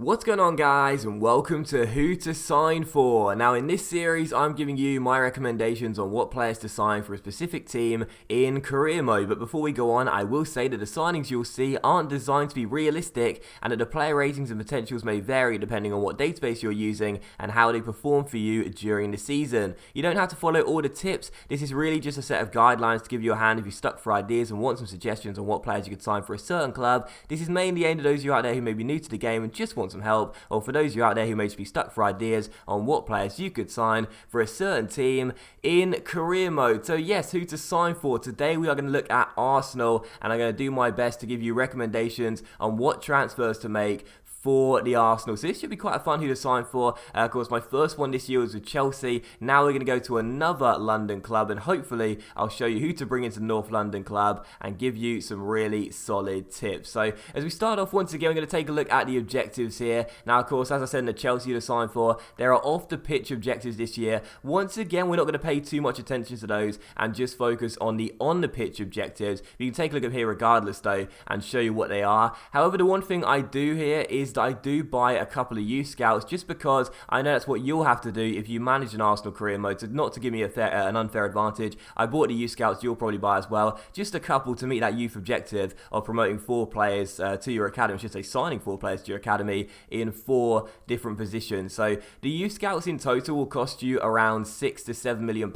What's going on, guys, and welcome to Who to Sign For. Now in this series I'm giving you my recommendations on what players to sign for a specific team in career mode. But before we go on, I will say that the signings you'll see aren't designed to be realistic and that the player ratings and potentials may vary depending on what database you're using and how they perform for you during the season. You don't have to follow all the tips. This is really just a set of guidelines to give you a hand if you're stuck for ideas and want some suggestions on what players you could sign for a certain club. This is mainly aimed at those of you out there who may be new to the game and just want some help, or for those of you out there who may just be stuck for ideas on what players you could sign for a certain team in career mode. So yes, who to sign for. Today we are going to look at Arsenal, and I'm going to do my best to give you recommendations on what transfers to make for the Arsenal. So this should be quite a fun who to sign for. Of course, my first one this year was with Chelsea. Now we're going to go to another London club, and hopefully I'll show you who to bring into the North London club and give you some really solid tips. So as we start off, once again, we're going to take a look at the objectives here. Now, of course, as I said in the Chelsea to sign for, there are off the pitch objectives this year. Once again, we're not going to pay too much attention to those and just focus on the pitch objectives. You can take a look at here regardless though and show you what they are. However, the one thing I do here is that I do buy a couple of youth scouts just because I know that's what you'll have to do if you manage an Arsenal career mode. So not to give me an unfair advantage, I bought the youth scouts you'll probably buy as well. Just a couple to meet that youth objective of promoting 4 players to your academy. I should say signing 4 players to your academy in 4 different positions. So the youth scouts in total will cost you around £6 to £7 million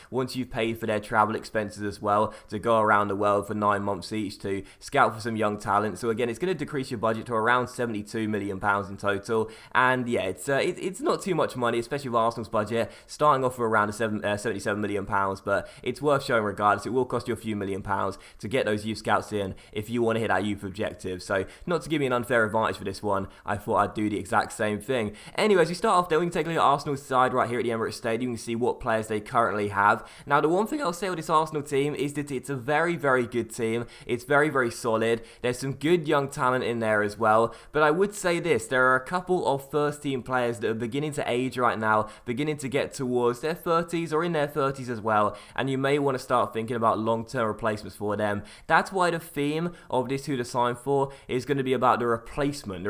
once you've paid for their travel expenses as well to go around the world for 9 months each to scout for some young talent. So again, it's going to decrease your budget to around £72 million in total, and yeah, it's not too much money, especially with Arsenal's budget starting off for around £77 million, but it's worth showing regardless. It will cost you a few £1,000,000 to get those youth scouts in if you want to hit that youth objective. So not to give me an unfair advantage for this one, I thought I'd do the exact same thing. Anyways, we start off there. We can take a look at Arsenal's side right here at the Emirates Stadium. You can see what players they currently have. Now, the one thing I'll say with this Arsenal team is that it's a very, very good team. It's very, very solid. There's some good young talent in there as well, but I would say this: there are a couple of first team players that are beginning to age right now, beginning to get towards their 30s or in their 30s as well, and you may want to start thinking about long-term replacements for them. That's why the theme of this who to sign for is going to be about the replacement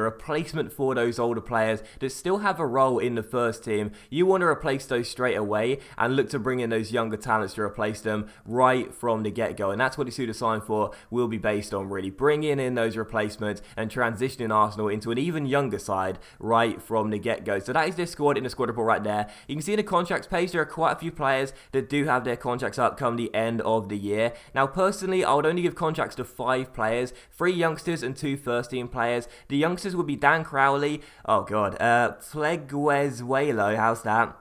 for those older players that still have a role in the first team. You want to replace those straight away and look to bring in those younger talents to replace them right from the get-go, and that's what this who to sign for will be based on, really bringing in those replacements and transitioning Arsenal into an even younger side right from the get-go. So that is their squad in the squad report right there. You can see in the contracts page there are quite a few players that do have their contracts up come the end of the year. Now personally, I would only give contracts to 5 players, 3 youngsters and 2 first team players. The youngsters would be Dan Crowley, Pleguezuelo, how's that?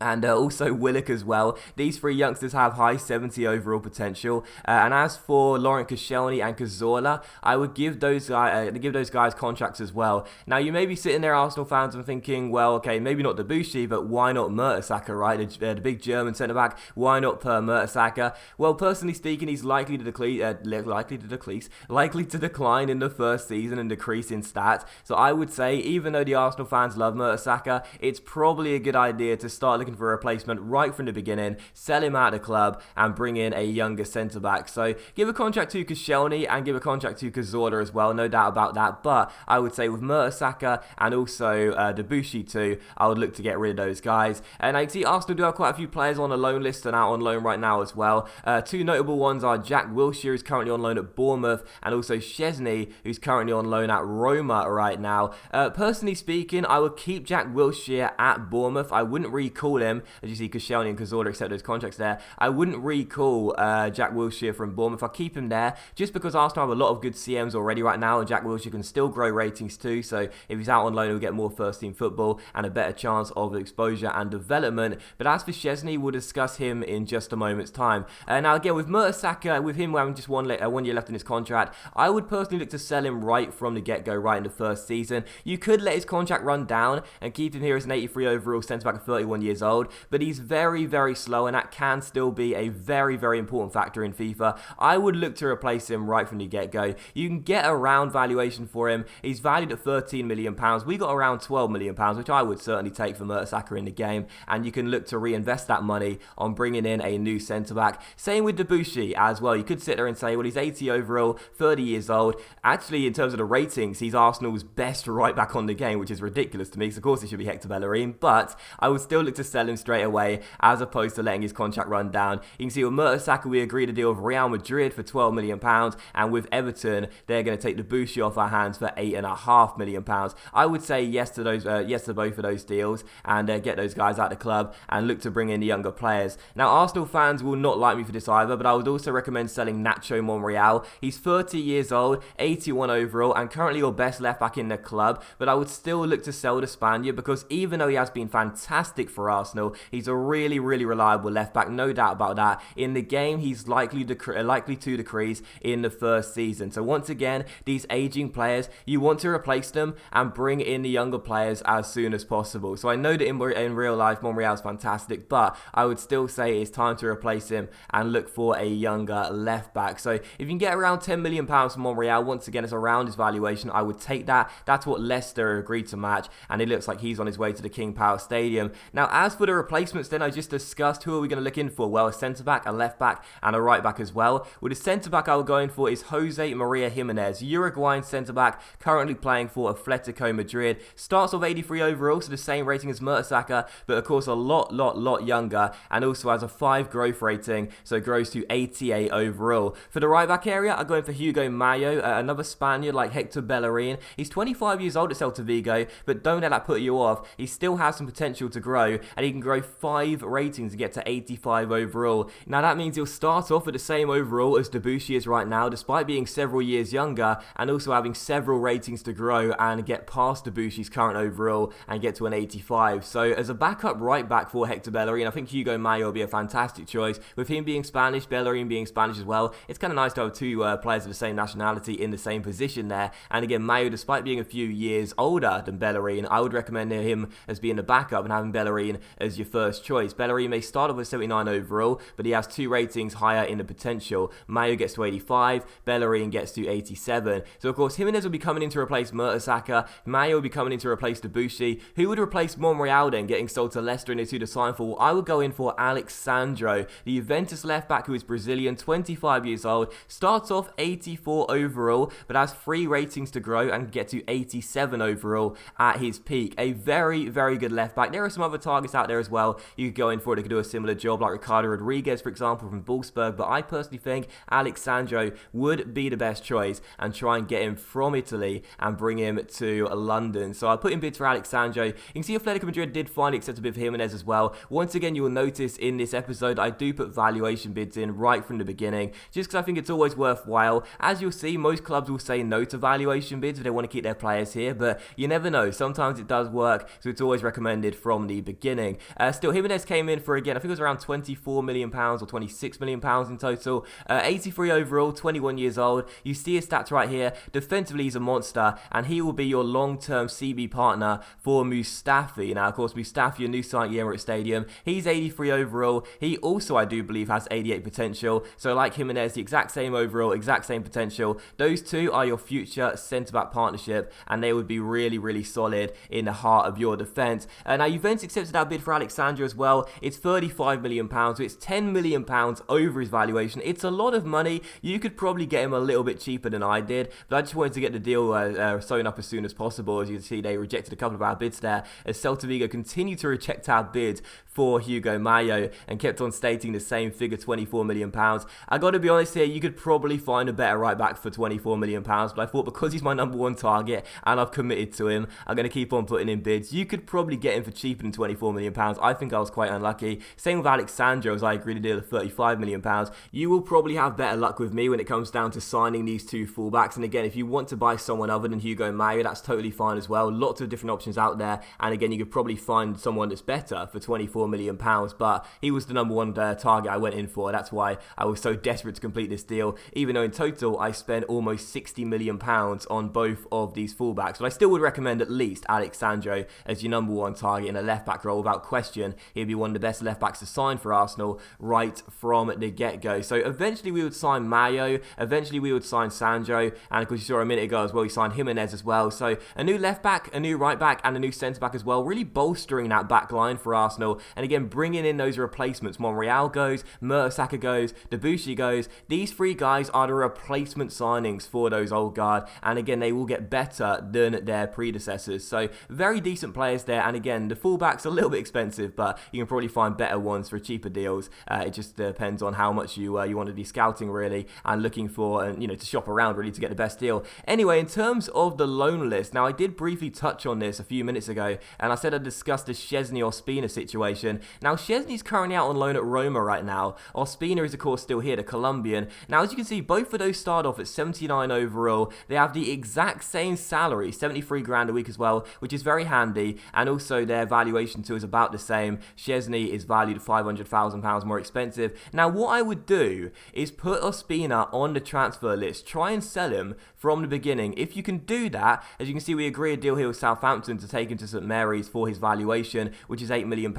And also Willock as well. These 3 youngsters have high 70 overall potential. And as for Laurent Koscielny and Cazorla, I would give those guys contracts as well. Now you may be sitting there, Arsenal fans, and thinking, well, okay, maybe not Debussy, but why not Mertesacker, right? The big German centre back. Why not Per Mertesacker? Well, personally speaking, he's likely to decline in the first season and decrease in stats. So I would say, even though the Arsenal fans love Mertesacker, it's probably a good idea to start looking for a replacement right from the beginning, sell him out of the club and bring in a younger centre back. So give a contract to Koscielny and give a contract to Cazorla as well, no doubt about that. But I would say with Mertesacker and also Debussy too, I would look to get rid of those guys. And I see Arsenal do have quite a few players on the loan list and out on loan right now as well. 2 notable ones are Jack Wilshere, who's currently on loan at Bournemouth, and also Szczesny, who's currently on loan at Roma right now. Personally speaking, I would keep Jack Wilshere at Bournemouth. I wouldn't recall him. As you see, Koscielny and Cazorla accept those contracts there. I wouldn't recall Jack Wilshere from Bournemouth. I'll keep him there just because Arsenal have a lot of good CMs already right now, and Jack Wilshere can still grow ratings too. So if he's out on loan, he'll get more first team football and a better chance of exposure and development. But as for Szczesny, we'll discuss him in just a moment's time. Now again, with Mertesacker, with him having just one year left in his contract, I would personally look to sell him right from the get-go, right in the first season. You could let his contract run down and keep him here as an 83 overall centre back at 31 years years old, but he's very, very slow, and that can still be a very, very important factor in FIFA. I would look to replace him right from the get-go. You can get a round valuation for him. He's valued at £13 million. We got around £12 million, which I would certainly take for Mertesacker in the game, and you can look to reinvest that money on bringing in a new centre-back. Same with Debussy as well. You could sit there and say, well, he's 80 overall, 30 years old. Actually, in terms of the ratings, he's Arsenal's best right-back on the game, which is ridiculous to me, because of course it should be Hector Bellerin, but I would still look to sell him straight away, as opposed to letting his contract run down. You can see with Mertesacker, we agreed a deal with Real Madrid for £12 million, and with Everton, they're going to take Debussy off our hands for £8.5 million. I would say yes to those, yes to both of those deals, and get those guys out of the club and look to bring in the younger players. Now, Arsenal fans will not like me for this either, but I would also recommend selling Nacho Monreal. He's 30 years old, 81 overall, and currently your best left back in the club, but I would still look to sell the Spaniard, because even though he has been fantastic for Arsenal, he's a really, really reliable left back, no doubt about that. In the game, he's likely to decrease in the first season. So once again, these aging players, you want to replace them and bring in the younger players as soon as possible. So I know that in real life, Monreal's fantastic, but I would still say it's time to replace him and look for a younger left back. So if you can get around £10 million for Monreal, once again, it's around his valuation, I would take that. That's what Leicester agreed to match, and it looks like he's on his way to the King Power Stadium. Now, as for the replacements then, I just discussed, who are we going to look in for? Well, a centre-back, a left-back, and a right-back as well. With a centre-back I will go in for is Jose Maria Jimenez, Uruguayan centre-back, currently playing for Atletico Madrid. Starts off 83 overall, so the same rating as Mertesacker, but of course a lot younger, and also has a 5 growth rating, so it grows to 88 overall. For the right-back area, I'm going for Hugo Mayo, another Spaniard like Hector Bellerin. He's 25 years old at Celta Vigo, but don't let that put you off. He still has some potential to grow, and he can grow 5 ratings to get to 85 overall. Now that means he'll start off with the same overall as Debussy is right now, despite being several years younger, and also having several ratings to grow and get past Debussy's current overall and get to an 85. So as a backup right back for Hector Bellerin, I think Hugo Mayo will be a fantastic choice. With him being Spanish, Bellerin being Spanish as well, it's kind of nice to have 2 players of the same nationality in the same position there. And again, Mayo, despite being a few years older than Bellerin, I would recommend him as being the backup and having Bellerin as your first choice. Bellerin may start off with 79 overall, but he has 2 ratings higher in the potential. Mayo gets to 85, Bellerin gets to 87. So of course, Jimenez will be coming in to replace Mertesacker, Mayo will be coming in to replace Debussy. Who would replace Monreal then, getting sold to Leicester and who to sign for? Well, I would go in for Alexandro, the Juventus left back who is Brazilian, 25 years old, starts off 84 overall, but has 3 ratings to grow and get to 87 overall at his peak. A very, very good left back. There are some other targets out there as well you could go in for that could do a similar job, like Ricardo Rodriguez, for example, from Wolfsburg, but I personally think Alexandro would be the best choice and try and get him from Italy and bring him to London. So I put in bids for Alexandro. You can see Atletico Madrid did finally accept a bid for Jimenez as well. Once again, you will notice in this episode I do put valuation bids in right from the beginning, just because I think it's always worthwhile. As you'll see, most clubs will say no to valuation bids if they want to keep their players here, but you never know. Sometimes it does work, so it's always recommended from the beginning. Still, Jimenez came in for, again, I think it was around £24 million or £26 million in total. 83 overall, 21 years old. You see his stats right here. Defensively, he's a monster, and he will be your long-term CB partner for Mustafi. Now, of course, Mustafi, a new sign at the Emirates Stadium. He's 83 overall. He also, I do believe, has 88 potential. So, like Jimenez, the exact same overall, exact same potential. Those two are your future centre-back partnership, and they would be really, really solid in the heart of your defence. Now, Juventus accepted our bid for Alexandro as well. It's £35 million, so it's £10 million over his valuation. It's a lot of money. You could probably get him a little bit cheaper than I did, but I just wanted to get the deal sewn up as soon as possible. As you can see, they rejected a couple of our bids there, as Celta Vigo continued to reject our bid for Hugo Mayo and kept on stating the same figure, £24 million. I got to be honest here, you could probably find a better right back for £24 million, but I thought because he's my number 1 target and I've committed to him, I'm going to keep on putting in bids. You could probably get him for cheaper than £24 million. I think I was quite unlucky. Same with Alexandro, as I agreed to deal with £35 million. You will probably have better luck with me when it comes down to signing these 2 fullbacks. And again, if you want to buy someone other than Hugo Mayo, that's totally fine as well. Lots of different options out there. And again, you could probably find someone that's better for £24 million. But he was the number 1 target I went in for. That's why I was so desperate to complete this deal, even though in total I spent almost £60 million on both of these fullbacks. But I still would recommend at least Alexandro as your number 1 target in a left back role with without question, he'd be one of the best left-backs to sign for Arsenal right from the get-go. So eventually we would sign Mayo, eventually we would sign Sancho, and of course you saw a minute ago as well, we signed Jimenez as well. So a new left-back, a new right-back, and a new centre-back as well, really bolstering that back line for Arsenal, and again, bringing in those replacements. Monreal goes, Mertesacker goes, Debuchy goes. These three guys are the replacement signings for those old guard, and again, they will get better than their predecessors. So very decent players there, and again, the fullback's a little bit expensive, but you can probably find better ones for cheaper deals. It just depends on how much you want to be scouting really, and looking for, and to shop around really to get the best deal. Anyway, in terms of the loan list, now I did briefly touch on this a few minutes ago, and I said I discussed the Szczesny Ospina situation. Now Szczesny's currently out on loan at Roma right now. Ospina is of course still here, the Colombian. Now as you can see, both of those start off at 79 overall. They have the exact same salary, 73 grand a week as well, which is very handy, and also their valuation too is about the same. Szczesny is valued at £500,000 more expensive. Now what I would do is put Ospina on the transfer list, try and sell him from the beginning. If you can do that, as you can see, we agree a deal here with Southampton to take him to St Mary's for his valuation, which is £8 million.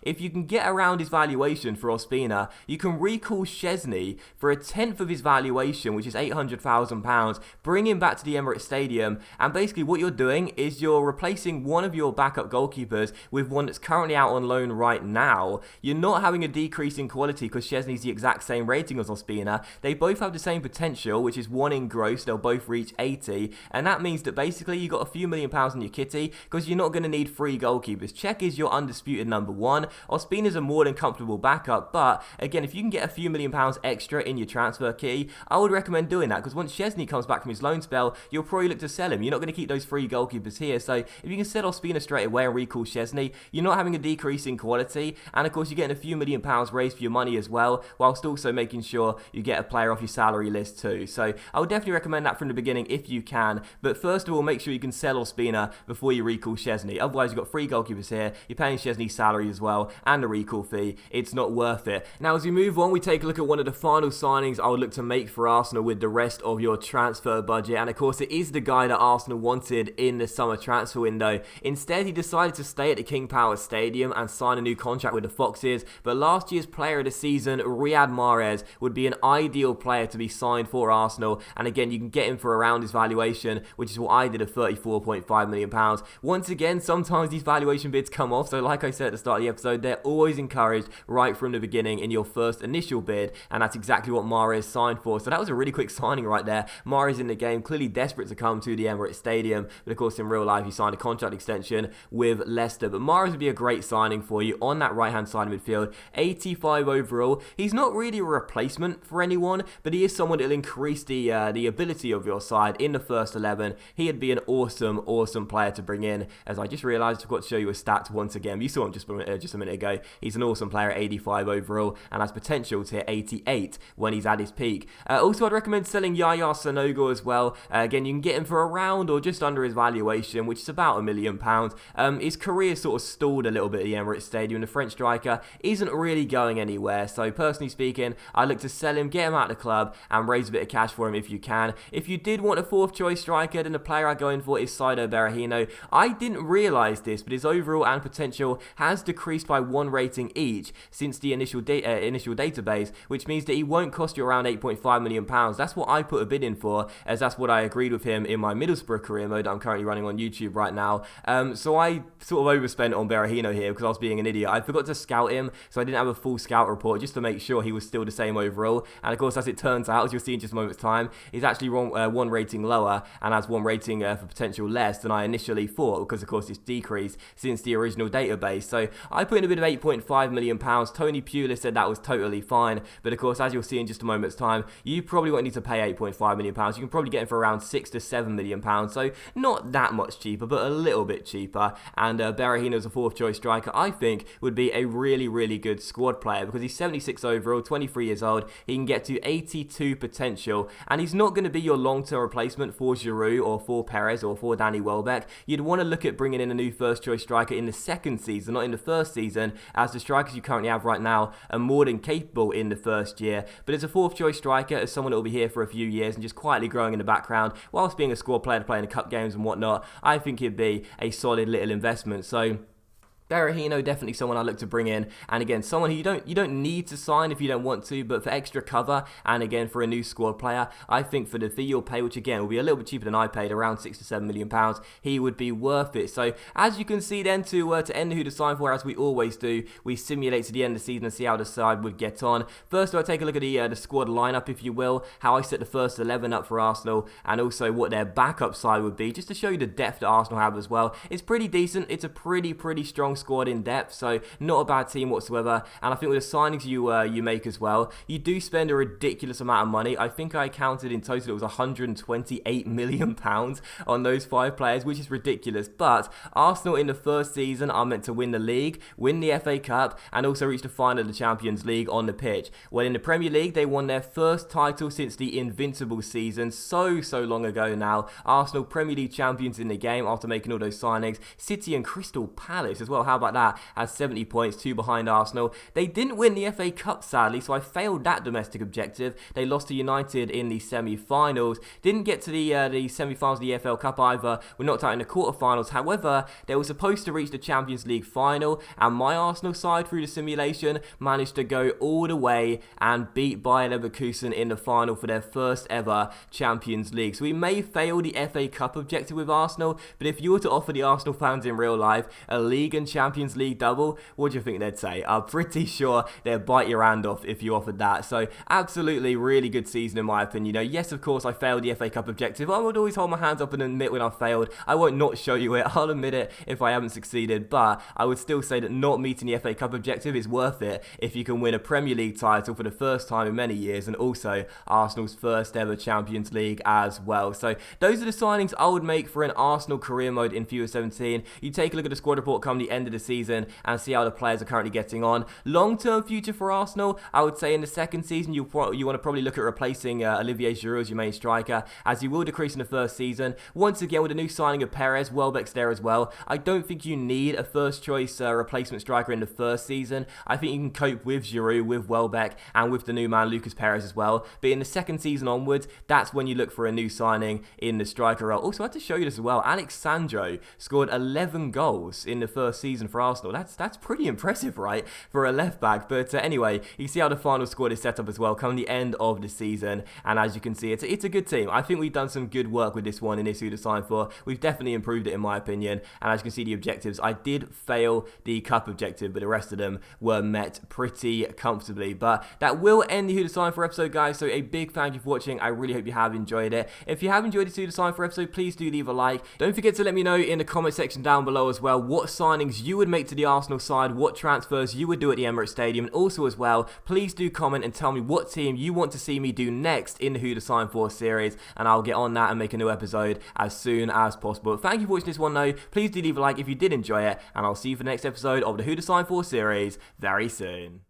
If you can get around his valuation for Ospina, you can recall Szczesny for a tenth of his valuation, which is £800,000, bring him back to the Emirates Stadium, and basically what you're doing is you're replacing one of your backup goalkeepers with one that's currently out on loan right now. You're not having a decrease in quality because Szczesny's the exact same rating as Ospina. They both have the same potential, which is 1 in gross. They'll both reach 80, and that means that basically you got a few £1 million in your kitty because you're not going to need 3 goalkeepers. Czech is your undisputed number 1. Ospina's a more than comfortable backup, but again, if you can get a few £1 million extra in your transfer key, I would recommend doing that, because once Szczesny comes back from his loan spell, you'll probably look to sell him. You're not going to keep those 3 goalkeepers here, so if you can sell Ospina straight away and recall Szczesny, you're not having a decrease in quality, and of course you're getting a few £1 million raised for your money as well, whilst also making sure you get a player off your salary list too. So I would definitely recommend that from the beginning if you can, but first of all, make sure you can sell Ospina before you recall Szczesny. Otherwise, you've got 3 goalkeepers here, you're paying Szczesny's salary as well, and the recall fee. It's not worth it. Now, as we move on, we take a look at one of the final signings I would look to make for Arsenal with the rest of your transfer budget, and of course, it is the guy that Arsenal wanted in the summer transfer window. Instead, he decided to stay at the King Power Stadium and sign a new contract with the Foxes, but last year's player of the season, Riyad Mahrez, would be an ideal player to be signed for Arsenal, and again, you can get him for around his valuation, which is what I did at £34.5 million. Once again, sometimes these valuation bids come off, so like I said at the start of the episode, they're always encouraged right from the beginning in your first initial bid, and that's exactly what Mahrez signed for. So that was a really quick signing right there. Mahrez in the game, clearly desperate to come to the Emirates Stadium, but of course in real life he signed a contract extension with Leicester. But Mahrez would be a great signing for you on that right hand side of midfield. 85 overall. He's not really a replacement for anyone, but he is someone that will increase the ability of your side in the first 11. He'd be an awesome player to bring in. As I just realised, I've got to show you his stats once again. You saw him just a minute ago. He's an awesome player at 85 overall and has potential to hit 88 when he's at his peak. Also, I'd recommend selling Yaya Sanogo as well. Again, you can get him for around or just under his valuation, which is about £1 million. His career sort of stalled a little bit at the Emirates Stadium. The French striker isn't really going anywhere. So personally speaking, I look to sell him, get him out of the club, and raise a bit of cash for him if you can. If you did want a 4th choice striker, then the player I go in for is Saido Berahino. I didn't realise this, but his overall and potential has decreased by 1 rating each since the initial database, which means that he won't cost you around £8.5 million. That's what I put a bid in for, as that's what I agreed with him in my Middlesbrough career mode that I'm currently running on YouTube right now. So I sort of overspent on Berahino here because I was being an idiot. I forgot to scout him, so I didn't have a full scout report just to make sure he was still the same overall. And of course, as it turns out, as you'll see in just a moment's time, he's actually 1 rating lower and has 1 rating for potential less than I initially thought, because of course it's decreased since the original database. So I put in a bid of £8.5 million. Tony Pulis said that was totally fine, but of course, as you'll see in just a moment's time, you probably won't need to pay £8.5 million. You can probably get him for around £6 to £7 million, so not that much cheaper, but a little bit cheaper. And Berahino as a 4th choice striker, I think, would be a really good squad player, because he's 76 overall, 23 years old, he can get to 82 potential, and he's not going to be your long-term replacement for Giroud or for Perez or for Danny Welbeck. You'd want to look at bringing in a new 1st choice striker in the 2nd season, not in the 1st season, as the strikers you currently have right now are more than capable in the 1st year. But as a 4th choice striker, as someone that will be here for a few years and just quietly growing in the background whilst being a squad player to play in the cup games and whatnot, I think he'd be a solid little investment. So Berahino, definitely someone I look to bring in, and again, someone who you don't need to sign if you don't want to, but for extra cover, and again, for a new squad player, I think for the fee you'll pay, which again will be a little bit cheaper than I paid, around £6 to £7 million, he would be worth it. So as you can see then, to end who to sign for, as we always do, we simulate to the end of the season and see how the side would get on. First, I'll take a look at the squad lineup, if you will, how I set the first 11 up for Arsenal, and also what their backup side would be, just to show you the depth that Arsenal have as well. It's pretty decent. It's a pretty strong squad in depth, so not a bad team whatsoever. And I think with the signings you make as well, you do spend a ridiculous amount of money. I think I counted in total it was £128 million on those 5 players, which is ridiculous. But Arsenal in the first season are meant to win the league, win the FA Cup, and also reach the final of the Champions League on the pitch. Well, in the Premier League, they won their first title since the Invincible season, so long ago now. Arsenal Premier League champions in the game after making all those signings. City and Crystal Palace as well, how about that, has 70 points, 2 behind Arsenal. They didn't win the FA Cup, sadly, so I failed that domestic objective. They lost to United in the semi-finals. Didn't get to the semi-finals of the EFL Cup either. We're knocked out in the quarter-finals. However, they were supposed to reach the Champions League final, and my Arsenal side, through the simulation, managed to go all the way and beat Bayer Leverkusen in the final for their first ever Champions League. So we may fail the FA Cup objective with Arsenal, but if you were to offer the Arsenal fans in real life a League and Champions League double, what do you think they'd say? I'm pretty sure they'd bite your hand off if you offered that. So absolutely really good season in my opinion. Yes, of course, I failed the FA Cup objective. I would always hold my hands up and admit when I failed. I won't not show you it. I'll admit it if I haven't succeeded, but I would still say that not meeting the FA Cup objective is worth it if you can win a Premier League title for the first time in many years, and also Arsenal's first ever Champions League as well. So those are the signings I would make for an Arsenal career mode in FIFA 17. You take a look at the squad report come the end of the season and see how the players are currently getting on. Long-term future for Arsenal, I would say in the second season you want to probably look at replacing Olivier Giroud as your main striker, as you will decrease in the first season. Once again, with the new signing of Perez, Welbeck's there as well. I don't think you need a first choice replacement striker in the first season. I think you can cope with Giroud, with Welbeck, and with the new man Lucas Perez as well. But in the second season onwards, that's when you look for a new signing in the striker role. Also, I had to show you this as well. Alex Sandro scored 11 goals in the first season for Arsenal. That's pretty impressive, right, for a left back. But anyway, you see how the final squad is set up as well come the end of the season. And as you can see, it's a good team. I think we've done some good work with this one in this who to sign for. We've definitely improved it in my opinion. And as you can see, the objectives, I did fail the cup objective, but the rest of them were met pretty comfortably. But that will end the who to sign for episode, guys. So a big thank you for watching. I really hope you have enjoyed it. If you have enjoyed this who to sign for episode, please do leave a like. Don't forget to let me know in the comment section down below as well what signings you would make to the Arsenal side, what transfers you would do at the Emirates Stadium, and also as well, please do comment and tell me what team you want to see me do next in the Who to Sign For series, and I'll get on that and make a new episode as soon as possible. Thank you for watching this one though. Please do leave a like if you did enjoy it, and I'll see you for the next episode of the Who to Sign For series very soon.